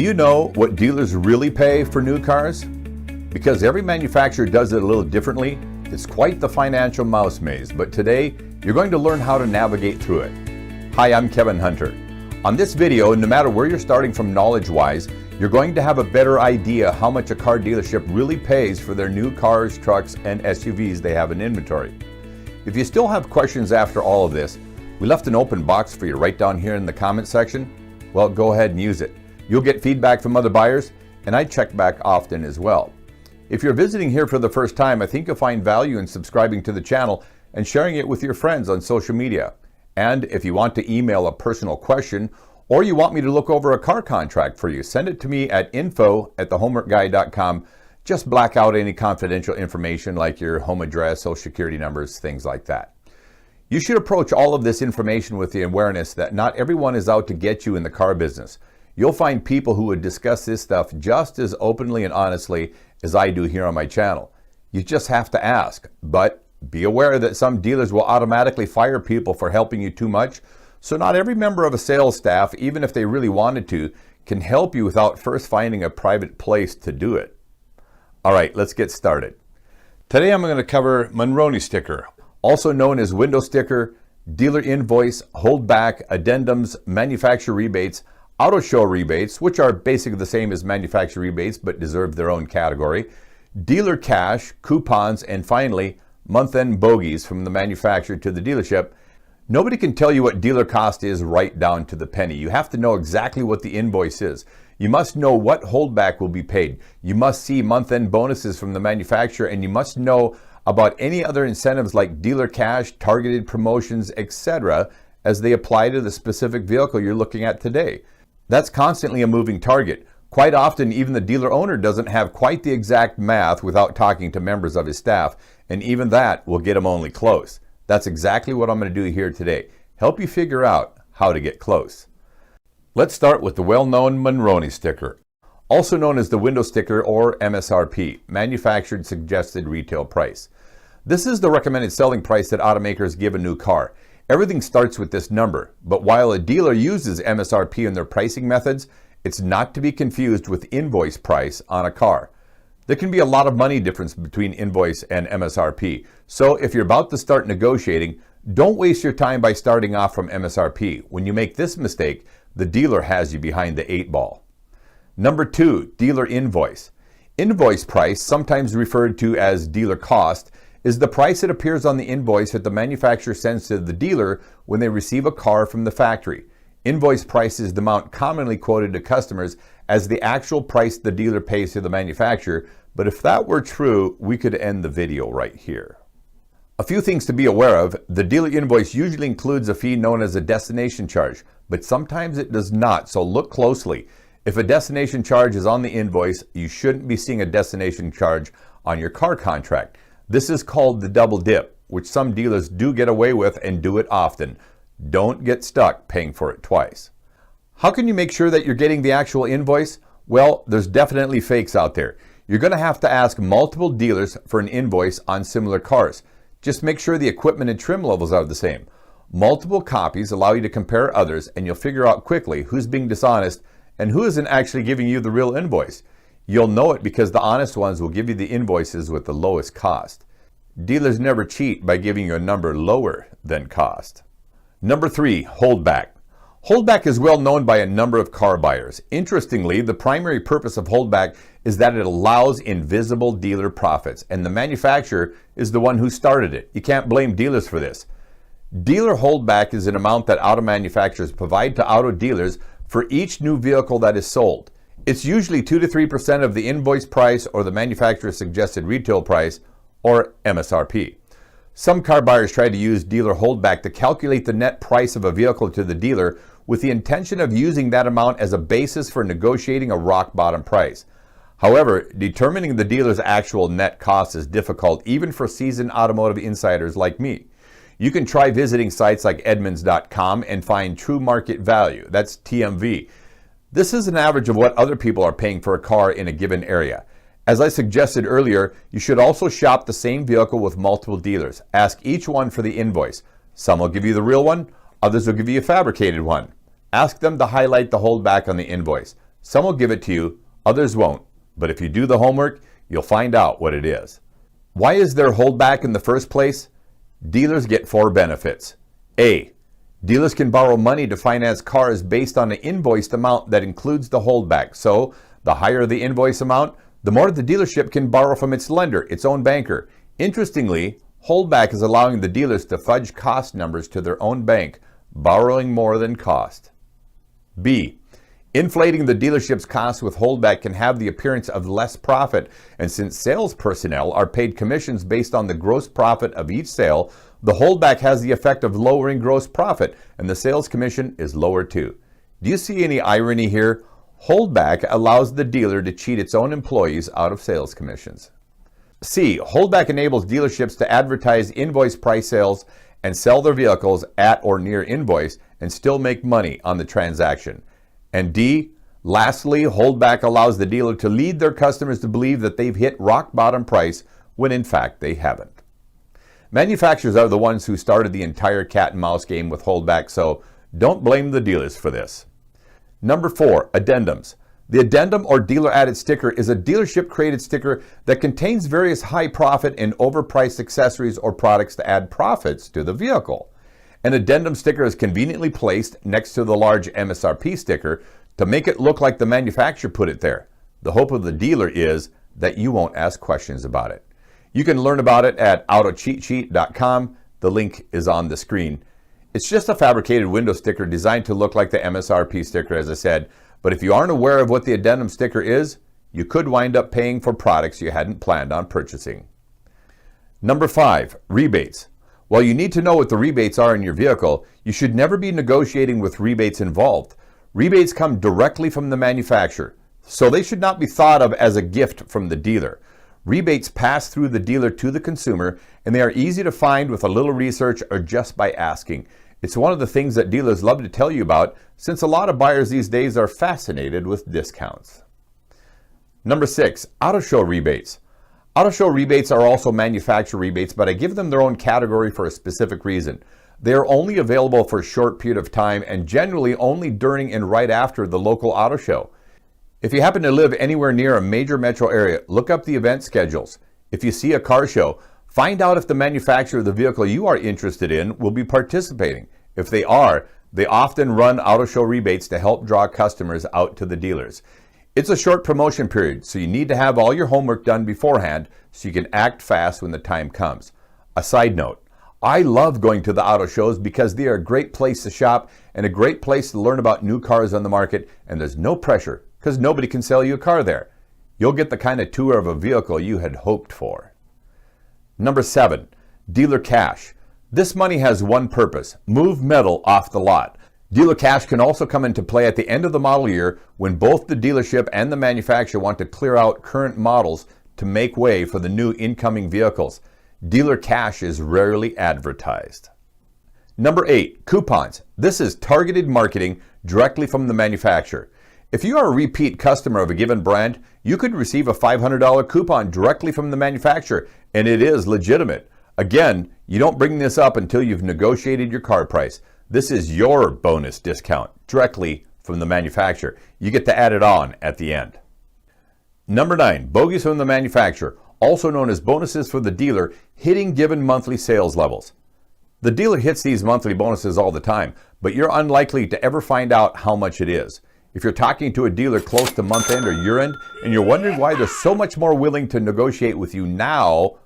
you know what dealers really pay for new cars? Because every manufacturer does it a little differently, it's quite the financial mouse maze, but today you're going to learn how to navigate through it. Hi, I'm Kevin Hunter. On this video, no matter where you're starting from knowledge-wise, you're going to have a better idea how much a car dealership really pays for their new cars, trucks, and SUVs they have in inventory. If you still have questions after all of this, we left an open box for you right down here in the comment section. Well, go ahead and use it. You'll get feedback from other buyers, and I check back often as well. If you're visiting here for the first time, I think you'll find value in subscribing to the channel and sharing it with your friends on social media. And if you want to email a personal question, or you want me to look over a car contract for you, send it to me at info@thehomeworkguy.com. Just black out any confidential information like your home address, social security numbers, things like that. You should approach all of this information with the awareness that not everyone is out to get you in the car business. You'll find people who would discuss this stuff just as openly and honestly as I do here on my channel. You just have to ask, but be aware that some dealers will automatically fire people for helping you too much, so not every member of a sales staff, even if they really wanted to, can help you without first finding a private place to do it. All right, let's get started. Today I'm going to cover Monroney sticker, also known as window sticker, dealer invoice, holdback, addendums, manufacturer rebates, auto show rebates, which are basically the same as manufacturer rebates but deserve their own category, dealer cash, coupons, and finally, month-end bogeys from the manufacturer to the dealership. Nobody can tell you what dealer cost is right down to the penny. You have to know exactly what the invoice is. You must know what holdback will be paid. You must see month-end bonuses from the manufacturer, and you must know about any other incentives like dealer cash, targeted promotions, etc. as they apply to the specific vehicle you're looking at today. That's constantly a moving target. Quite often, even the dealer owner doesn't have quite the exact math without talking to members of his staff, and even that will get him only close. That's exactly what I'm going to do here today. Help you figure out how to get close. Let's start with the well-known Monroney sticker, also known as the window sticker or MSRP, Manufactured Suggested Retail Price. This is the recommended selling price that automakers give a new car. Everything starts with this number, but while a dealer uses MSRP in their pricing methods, it's not to be confused with invoice price on a car. There can be a lot of money difference between invoice and MSRP, so if you're about to start negotiating, don't waste your time by starting off from MSRP. When you make this mistake, the dealer has you behind the 8 ball. Number 2, dealer invoice. Invoice price, sometimes referred to as dealer cost, is the price that appears on the invoice that the manufacturer sends to the dealer when they receive a car from the factory. Invoice price is the amount commonly quoted to customers as the actual price the dealer pays to the manufacturer, but if that were true, we could end the video right here. A few things to be aware of. The dealer invoice usually includes a fee known as a destination charge, but sometimes it does not, so look closely. If a destination charge is on the invoice, you shouldn't be seeing a destination charge on your car contract. This is called the double dip, which some dealers do get away with and do it often. Don't get stuck paying for it twice. How can you make sure that you're getting the actual invoice? Well, there's definitely fakes out there. You're going to have to ask multiple dealers for an invoice on similar cars. Just make sure the equipment and trim levels are the same. Multiple copies allow you to compare others, and you'll figure out quickly who's being dishonest and who isn't actually giving you the real invoice. You'll know it because the honest ones will give you the invoices with the lowest cost. Dealers never cheat by giving you a number lower than cost. Number 3, holdback. Holdback is well known by a number of car buyers. Interestingly, the primary purpose of holdback is that it allows invisible dealer profits, and the manufacturer is the one who started it. You can't blame dealers for this. Dealer holdback is an amount that auto manufacturers provide to auto dealers for each new vehicle that is sold. It's usually 2 to 3% of the invoice price or the manufacturer's suggested retail price, or MSRP. Some car buyers try to use dealer holdback to calculate the net price of a vehicle to the dealer with the intention of using that amount as a basis for negotiating a rock bottom price. However, determining the dealer's actual net cost is difficult even for seasoned automotive insiders like me. You can try visiting sites like Edmunds.com and find true market value, that's TMV. This is an average of what other people are paying for a car in a given area. As I suggested earlier, you should also shop the same vehicle with multiple dealers. Ask each one for the invoice. Some will give you the real one, others will give you a fabricated one. Ask them to highlight the holdback on the invoice. Some will give it to you, others won't. But if you do the homework, you'll find out what it is. Why is there holdback in the first place? Dealers get 4 benefits. A. Dealers can borrow money to finance cars based on an invoiced amount that includes the holdback. So, the higher the invoice amount, the more the dealership can borrow from its lender, its own banker. Interestingly, holdback is allowing the dealers to fudge cost numbers to their own bank, borrowing more than cost. B. Inflating the dealership's costs with holdback can have the appearance of less profit, and since sales personnel are paid commissions based on the gross profit of each sale, the holdback has the effect of lowering gross profit, and the sales commission is lower too. Do you see any irony here? Holdback allows the dealer to cheat its own employees out of sales commissions. C. Holdback enables dealerships to advertise invoice price sales and sell their vehicles at or near invoice and still make money on the transaction. And D. Lastly, holdback allows the dealer to lead their customers to believe that they've hit rock bottom price when in fact they haven't. Manufacturers are the ones who started the entire cat and mouse game with holdback, so don't blame the dealers for this. Number 4, addendums. The addendum or dealer added sticker is a dealership created sticker that contains various high profit and overpriced accessories or products to add profits to the vehicle. An addendum sticker is conveniently placed next to the large MSRP sticker to make it look like the manufacturer put it there. The hope of the dealer is that you won't ask questions about it. You can learn about it at autocheatsheet.com. The link is on the screen. It's just a fabricated window sticker designed to look like the MSRP sticker, as I said, but if you aren't aware of what the addendum sticker is, you could wind up paying for products you hadn't planned on purchasing. Number 5, rebates. While you need to know what the rebates are in your vehicle, you should never be negotiating with rebates involved. Rebates come directly from the manufacturer, so they should not be thought of as a gift from the dealer. Rebates pass through the dealer to the consumer, and they are easy to find with a little research or just by asking. It's one of the things that dealers love to tell you about, since a lot of buyers these days are fascinated with discounts. Number 6, auto show rebates. Auto show rebates are also manufacturer rebates, but I give them their own category for a specific reason. They are only available for a short period of time and generally only during and right after the local auto show. If you happen to live anywhere near a major metro area, look up the event schedules. If you see a car show, find out if the manufacturer of the vehicle you are interested in will be participating. If they are, they often run auto show rebates to help draw customers out to the dealers. It's a short promotion period, so you need to have all your homework done beforehand so you can act fast when the time comes. A side note, I love going to the auto shows because they are a great place to shop and a great place to learn about new cars on the market, and there's no pressure because nobody can sell you a car there. You'll get the kind of tour of a vehicle you had hoped for. Number 7, dealer cash. This money has one purpose: move metal off the lot. Dealer cash can also come into play at the end of the model year when both the dealership and the manufacturer want to clear out current models to make way for the new incoming vehicles. Dealer cash is rarely advertised. Number 8, coupons. This is targeted marketing directly from the manufacturer. If you are a repeat customer of a given brand, you could receive a $500 coupon directly from the manufacturer, and it is legitimate. Again, you don't bring this up until you've negotiated your car price. This is your bonus discount directly from the manufacturer. You get to add it on at the end. Number 9, bogeys from the manufacturer, also known as bonuses for the dealer, hitting given monthly sales levels. The dealer hits these monthly bonuses all the time, but you're unlikely to ever find out how much it is. If you're talking to a dealer close to month end or year end, and you're wondering why they're so much more willing to negotiate with you now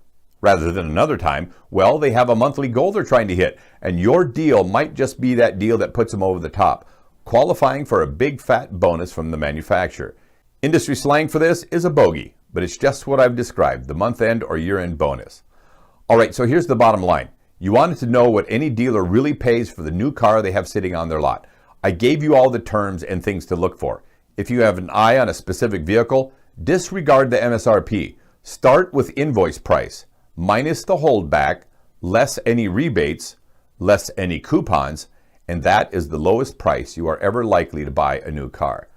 rather than another time, well, they have a monthly goal they're trying to hit, and your deal might just be that deal that puts them over the top, qualifying for a big fat bonus from the manufacturer. Industry slang for this is a bogey, but it's just what I've described, the month end or year end bonus. All right, so here's the bottom line. You wanted to know what any dealer really pays for the new car they have sitting on their lot. I gave you all the terms and things to look for. If you have an eye on a specific vehicle, disregard the MSRP. Start with invoice price, minus the holdback, less any rebates, less any coupons, and that is the lowest price you are ever likely to buy a new car.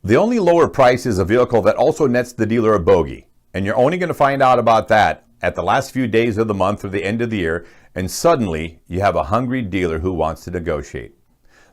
The only lower price is a vehicle that also nets the dealer a bogey, and you're only going to find out about that at the last few days of the month or the end of the year, and suddenly you have a hungry dealer who wants to negotiate.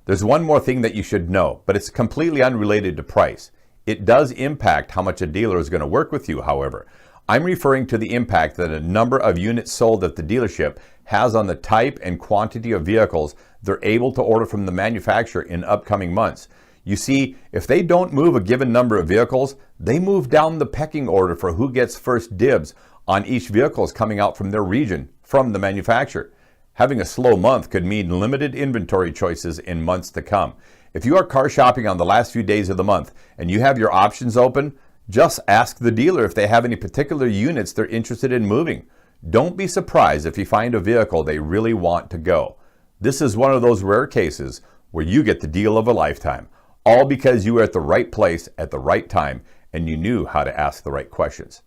There's one more thing that you should know, but it's completely unrelated to price. It does impact how much a dealer is going to work with you, however. I'm referring to the impact that a number of units sold at the dealership has on the type and quantity of vehicles they're able to order from the manufacturer in upcoming months. You see, if they don't move a given number of vehicles, they move down the pecking order for who gets first dibs on each vehicle coming out from their region from the manufacturer. Having a slow month could mean limited inventory choices in months to come. If you are car shopping on the last few days of the month and you have your options open, just ask the dealer if they have any particular units they're interested in moving. Don't be surprised if you find a vehicle they really want to go. This is one of those rare cases where you get the deal of a lifetime, all because you were at the right place at the right time and you knew how to ask the right questions.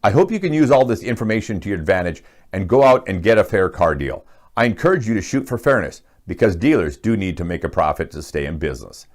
I hope you can use all this information to your advantage and go out and get a fair car deal. I encourage you to shoot for fairness because dealers do need to make a profit to stay in business.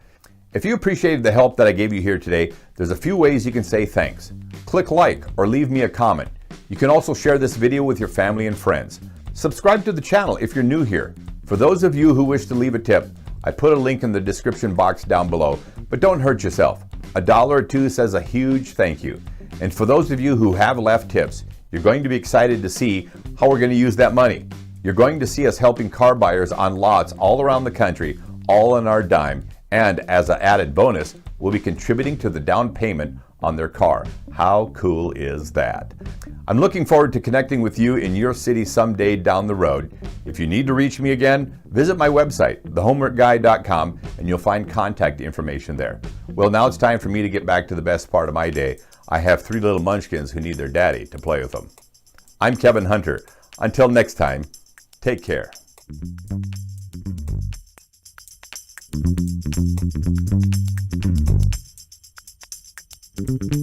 If you appreciated the help that I gave you here today, there's a few ways you can say thanks. Click like or leave me a comment. You can also share this video with your family and friends. Subscribe to the channel if you're new here. For those of you who wish to leave a tip, I put a link in the description box down below, but don't hurt yourself. $1 or $2 says a huge thank you. And for those of you who have left tips, you're going to be excited to see how we're going to use that money. You're going to see us helping car buyers on lots all around the country, all on our dime. And as an added bonus, we'll be contributing to the down payment on their car. How cool is that? I'm looking forward to connecting with you in your city someday down the road. If you need to reach me again, visit my website, thehomeworkguy.com, and you'll find contact information there. Well, now it's time for me to get back to the best part of my day. I have 3 little munchkins who need their daddy to play with them. I'm Kevin Hunter. Until next time, take care. Thank you.